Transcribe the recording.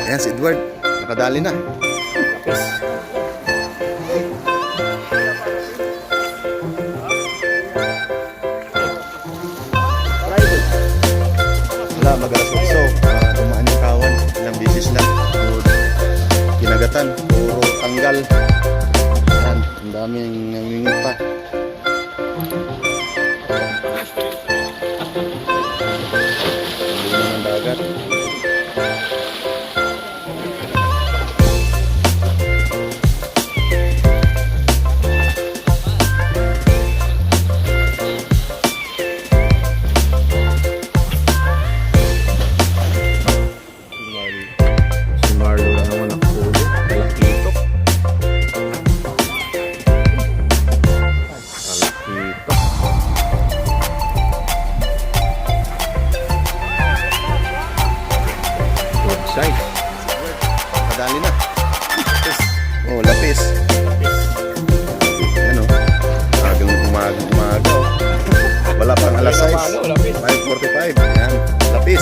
Ayan si Edward. Nakadali na. Wala, mag-alas-aso. Dumaan yung kawan. Ilang bisis lang. Kinagatan. Puro tanggal. Ayan. Ang daming nangingit pa. Ang dagat. Madali na. Oh, lapis. Ano? Agang umaga. Wala pang alas 6. 5:45. Yan, lapis.